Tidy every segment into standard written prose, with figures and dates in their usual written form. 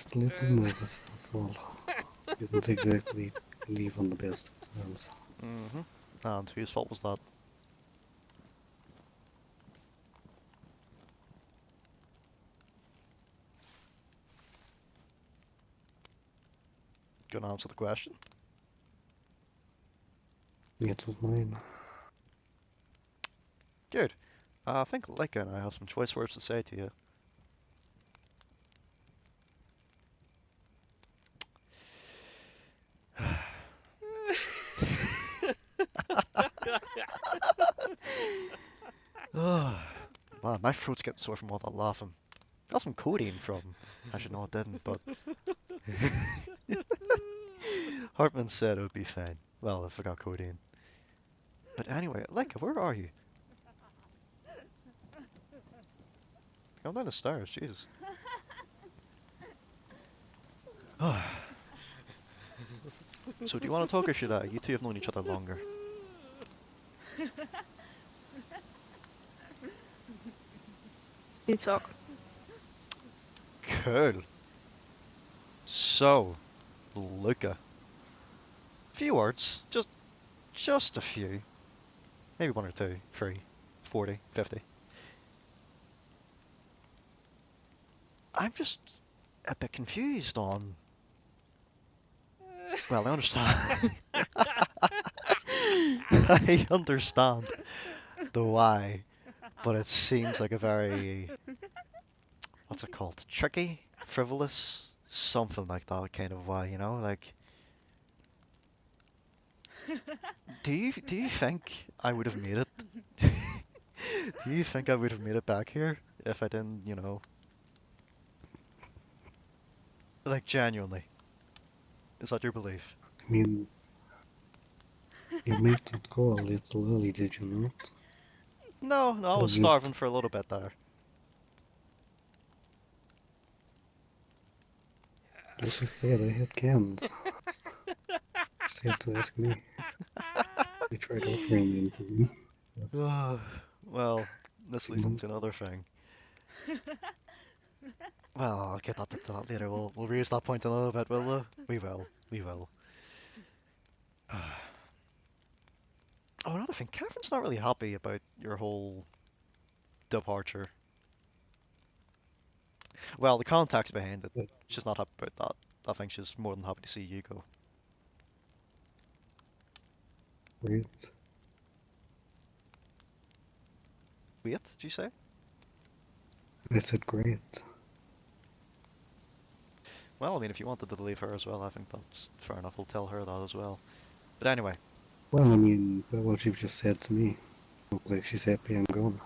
just a little nervous, that's all. Didn't exactly leave on the best of terms. Mm-hmm. And whose fault was that? Gonna answer the question? It was mine. Good. I think Leica and I have some choice words to say to you. Man, my throat's getting sore from all that laughing. Got some codeine from. Actually, no, it didn't, but. Hartman said it would be fine. Well, if I got codeine. But anyway, Leica, where are you? Come down the stairs, Jesus. So, do you want to talk or should I? You two have known each other longer. You talk. Cool. So, Luca. Few words, just a few. Maybe one or two, 3, 40, 50. I'm just a bit confused on. Well, I understand. I understand the why, but it seems like a very, what's it called? Tricky, frivolous, something like that kind of why, you know? Like, do you think I would have made it? Do you think I would have made it back here if I didn't, you know? Like, genuinely. Is that your belief? I mean, you made it go a little early, did you not? No, I Or was just, starving for a little bit there. like I said, I had cans. Just had to ask me. They tried offering them to me. Well, this leads into another thing. Well, I'll get that to that later. We'll raise that point in a little bit, will we? We will. Oh, another thing. Catherine's not really happy about your whole departure. Well, the context behind it, But she's not happy about that. I think she's more than happy to see you go. wait, Wait, did you say? I said great. Well, I mean, if you wanted to leave her as well, I think that's fair enough. We'll tell her that as well. But anyway. Well, I mean, by what you've just said to me, looks like she's happy I'm gone.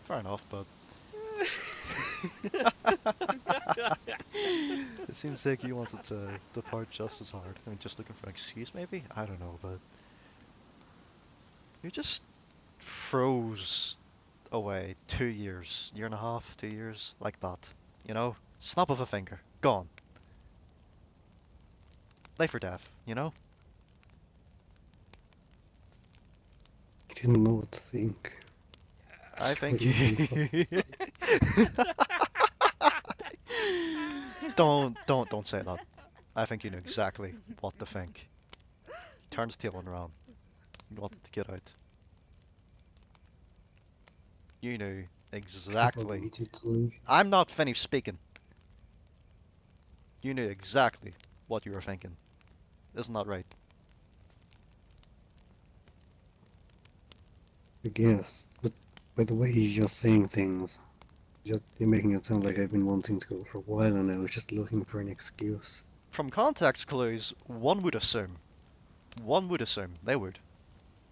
Fair enough, but... It seems like you wanted to depart just as hard. I mean, just looking for an excuse, maybe? I don't know, but... You just froze away 2 years, year and a half, 2 years, like that. You know? Snap of a finger. Gone. Life or death, you know? I didn't know what to think. I think Even you... Don't say that. I think you knew exactly what to think. He turned his tail and ran. You wanted to get out. You knew exactly. wanted to leave. I'm not finished speaking. You knew exactly what you were thinking. Isn't that right? I guess, but by the way he's just saying things, you're making it sound like I've been wanting to go for a while and I was just looking for an excuse. From context clues, one would assume. One would assume. They would.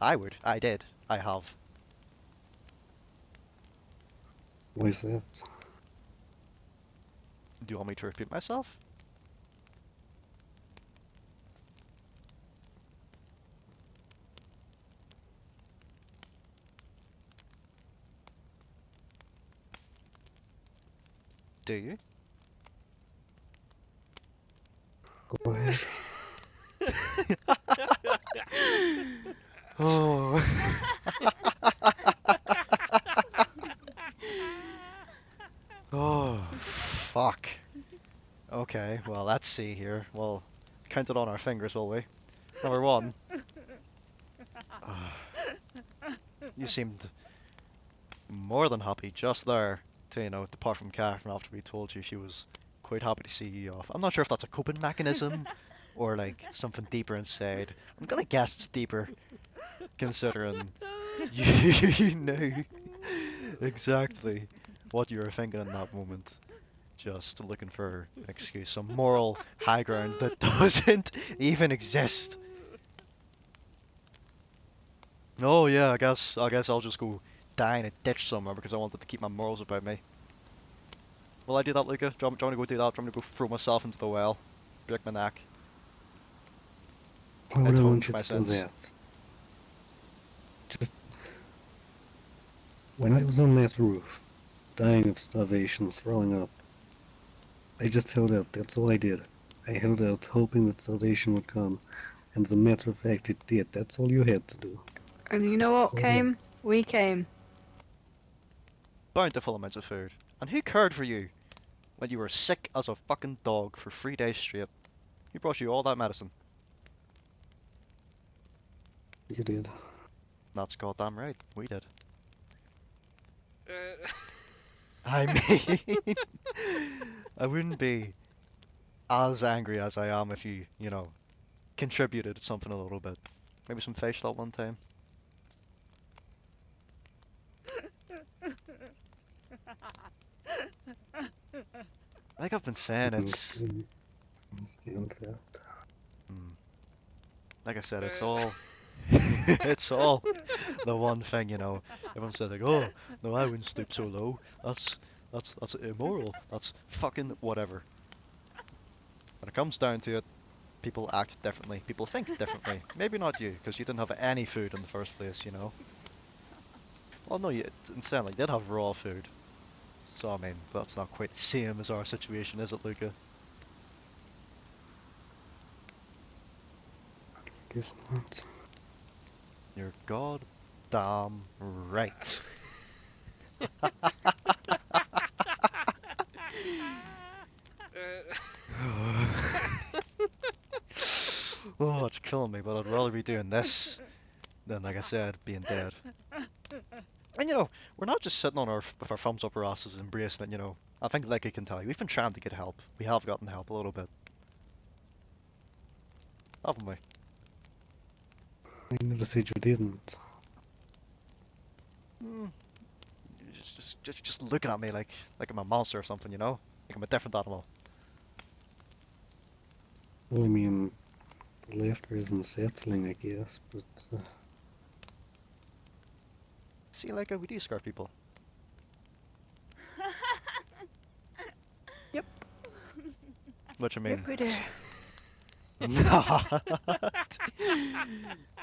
I would. I did. I have. Why is that? Do you want me to repeat myself? Do you? Go ahead. Oh. Oh, fuck. Okay, well, let's see here. We'll count it on our fingers, will we? Number one. You seemed more than happy just there to, depart from Catherine after we told you she was quite happy to see you off. I'm not sure if that's a coping mechanism or like something deeper inside. I'm gonna guess it's deeper, considering you knew exactly what you were thinking in that moment. Just looking for an excuse, some moral high ground that doesn't even exist. Oh yeah, I guess I'll just go die in a ditch somewhere because I wanted to keep my morals about me. Will I do that, Luca? Do you want me to go do that? Do you want me to go throw myself into the well? Break my neck? Why would I Atone want for you my to do sins? that? Just when I was on that roof, dying of starvation, throwing up, I just held out. That's all I did. I held out, hoping that salvation would come, and as a matter of fact, it did. That's all you had to do. And you Just know what hold came? out. We came. Bountiful amounts of food. And who cared for you when you were sick as a fucking dog for 3 days straight? Who brought you all that medicine? You did. That's goddamn right. We did. Uh, I mean, I wouldn't be as angry as I am if you contributed something a little bit. Maybe some facial at one time. Like I've been saying, it's Understand that. mm, like I said, it's uh, all it's all the one thing, Everyone says like, "Oh, no, I wouldn't stoop so low. That's immoral. That's fucking whatever." When it comes down to it, people act differently. People think differently. Maybe not you, because you didn't have any food in the first place. Well, no, it's insane. Like, they did have raw food. So, I mean, that's not quite the same as our situation, is it, Luca? Guess not. You're goddamn right. Oh, it's killing me, but I'd rather be doing this than, like I said, being dead. And we're not just sitting on with our thumbs up our asses embracing it. I think like I can tell you, we've been trying to get help. We have gotten help a little bit, haven't we? I never said you didn't. Hmm. Just looking at me like I'm a monster or something. Like I'm a different animal. Well, I mean, the laughter isn't settling, I guess, but See, like we do scare people. Yep. Which I mean, Yep, we do. not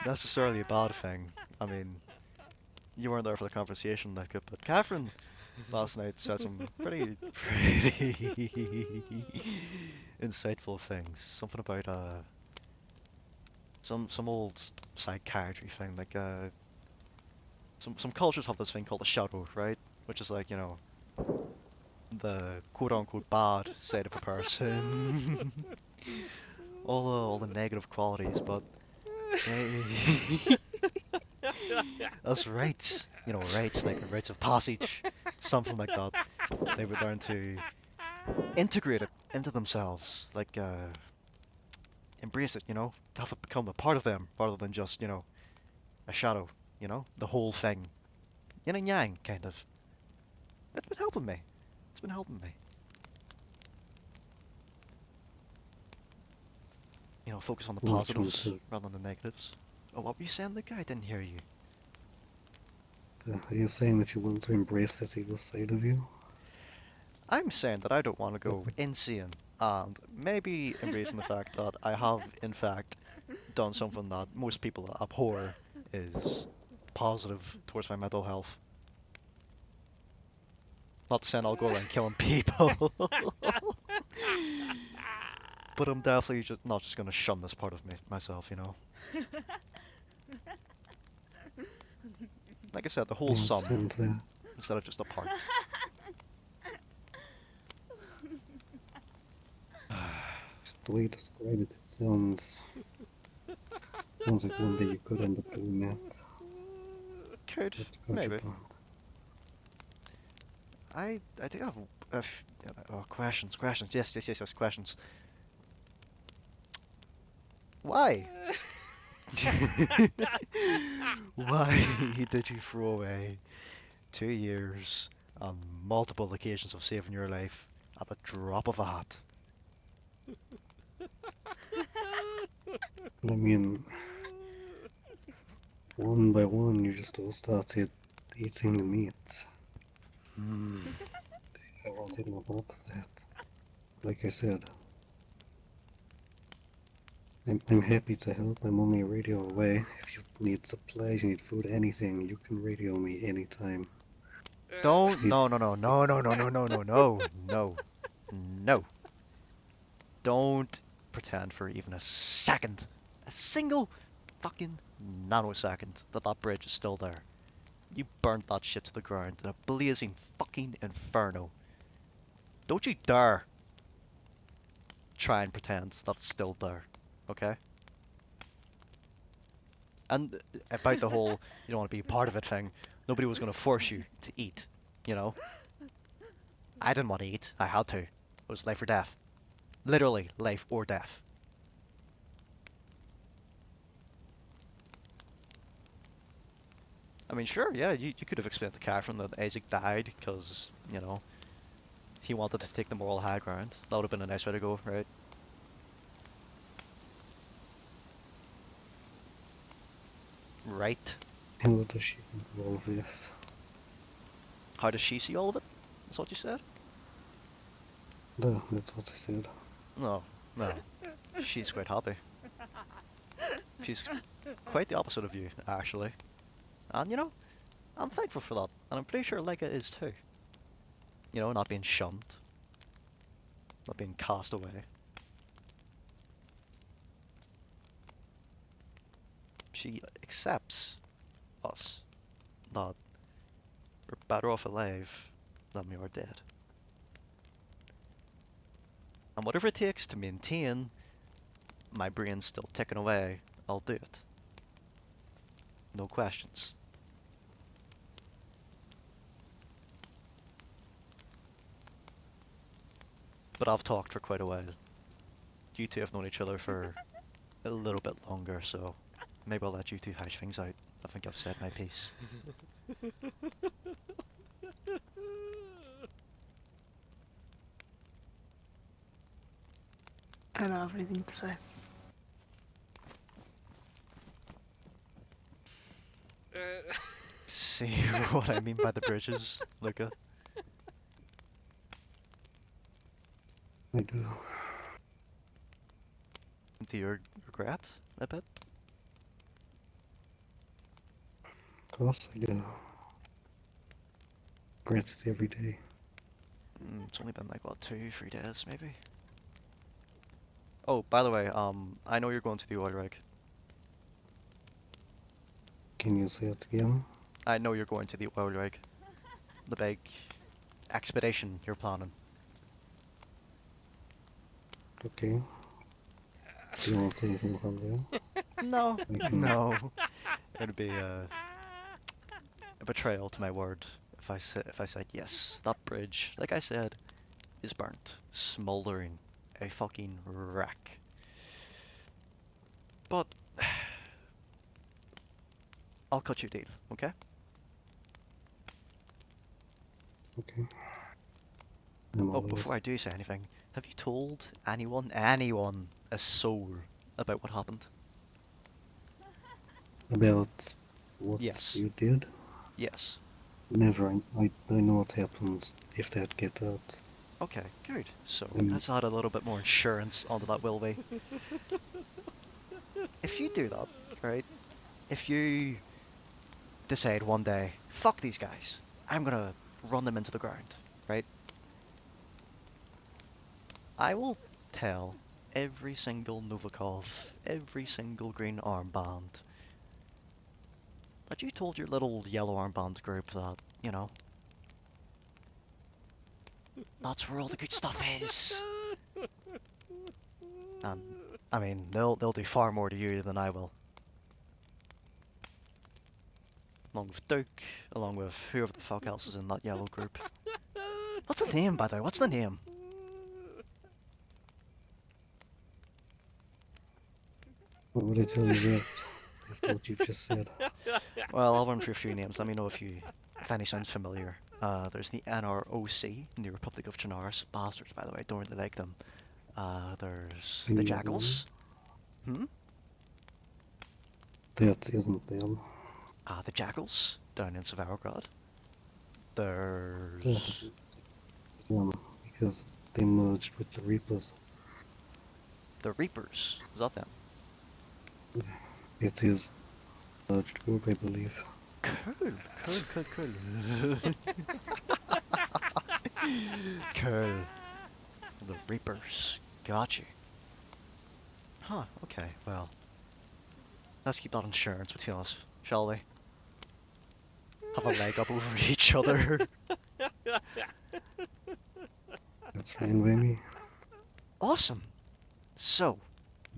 necessarily a bad thing. I mean, you weren't there for the conversation, like it, but Catherine last night said some pretty insightful things. Something about some old psychiatry thing, like some cultures have this thing called the shadow, right? Which is like, the quote unquote bad side of a person. all the negative qualities, but that's rights, rights like rites of passage, something like that. They would learn to integrate it into themselves, like embrace it, to have it become a part of them rather than just, a shadow, the whole thing. Yin and yang, kind of. It's been helping me. It's been helping me. Focus on the which one positives to? rather than the negatives. Oh, what were you saying, Luca? I didn't hear you. Are you saying that you want to embrace that evil side of you? I'm saying that I don't want to go insane, and maybe embracing the fact that I have, in fact, done something that most people abhor is positive towards my mental health. Not saying I'll go around killing people, but I'm definitely just not just gonna shun this part of myself. Like I said, the I whole sum understand that. instead of just a part. The way you describe it, it sounds like one day you could end up doing that. Could, But maybe. gotcha, I do have questions, yes, questions. Why? Why did you throw away 2 years on multiple occasions of saving your life at the drop of a hat? I mean, one by one, you just all started eating the meat. Hmm. I wanted no part of that. Like I said, I'm happy to help. I'm only a radio away. If you need supplies, you need food, anything, you can radio me anytime. Don't, no, no, no, no, no, no, no, no, no, no, no, no. Don't pretend for even a second, a single fucking nanosecond that that bridge is still there. You burnt that shit to the ground in a blazing fucking inferno. Don't you dare try and pretend that it's still there, okay? And about the whole you don't want to be part of it thing, nobody was going to force you to eat, you know? I didn't want to eat, I had to. It was life or death. Literally, life or death. I mean, sure, yeah, you could have explained to Catherine that Isaac died because, you know, he wanted to take the moral high ground. That would have been a nice way to go, right? Right. And what does she think of all of this? How does she see all of it? That's what you said? No, that's what I said. No, no. She's quite happy. She's quite the opposite of you, actually. And, you know, I'm thankful for that. And I'm pretty sure Leica is too. You know, not being shunned. Not being cast away. She accepts us. That we're better off alive than we are dead. And whatever it takes to maintain my brain still ticking away, I'll do it. No questions. But I've talked for quite a while. You two have known each other for a little bit longer, so maybe I'll let you two hash things out. I think I've said my piece. I don't have anything to say. See what I mean by the bridges, Luca? I do. Do you regret a bit? Of course I do. Regret it every day. It's only been like, what, 2-3 days, maybe? Oh, by the way, I know you're going to the oil rig. Can you say it again? I know you're going to the oil rig. The big expedition you're planning. Okay. Do you want anything from there? No, I can- no. It'd be a betrayal to my word if I said yes. That bridge, like I said, is burnt, smoldering, a fucking wreck. But I'll cut you a deal, okay? Okay. I'm Oh, all ears. before I do say anything, have you told anyone, a soul, about what happened? About what Yes. you did? Yes. Never. I know what happens if that gets out. Okay, good. So Mm. let's add a little bit more insurance onto that, will we? If you do that, right? If you decide one day, fuck these guys, I'm gonna run them into the ground, right? I will tell every single Novikov, every single green armband, that you told your little yellow armband group that, you know, that's where all the good stuff is. And I mean, they'll do far more to you than I will. Along with Duke, along with whoever the fuck else is in that yellow group. What's the name, by the way? What's the name? What would I tell you that? After what you've just said. Well, I'll run through a few names. Let me know if any sounds familiar. There's the NROC, the Republic of Chernarus. Bastards, by the way. Don't really like them. There's the Any Jackals. Hmm? That isn't them. The Jackals down in Sevarograd. That There's isn't them, because they merged with the Reapers. the Reapers. Is that them? It's his merged group, I believe. Cool. Cool. The Reapers. Got you. Huh, okay, well. Let's keep that insurance between us, shall we? Have a leg up over each other. That's fine by me. Awesome. So,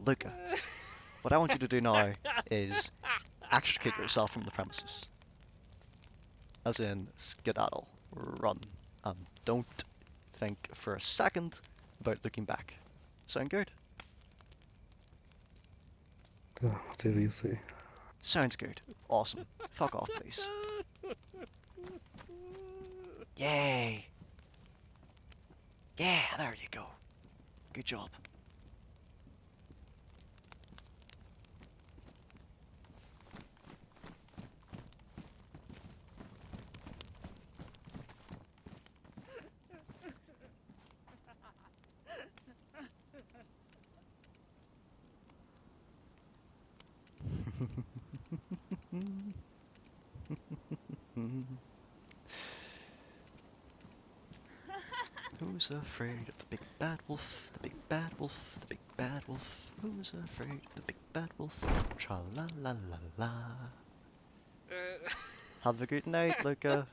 Luca, what I want you to do now is extricate yourself from the premises. As in, skedaddle, run, and don't think for a second about looking back. Sound good? Whatever you say. Sounds good. Awesome. Fuck off, please. Yay! Yeah, there you go. Good job. Who's afraid of the big bad wolf? The big bad wolf, the big bad wolf. Who's afraid of the big bad wolf? Tra la la la la. Have a good night, Luca.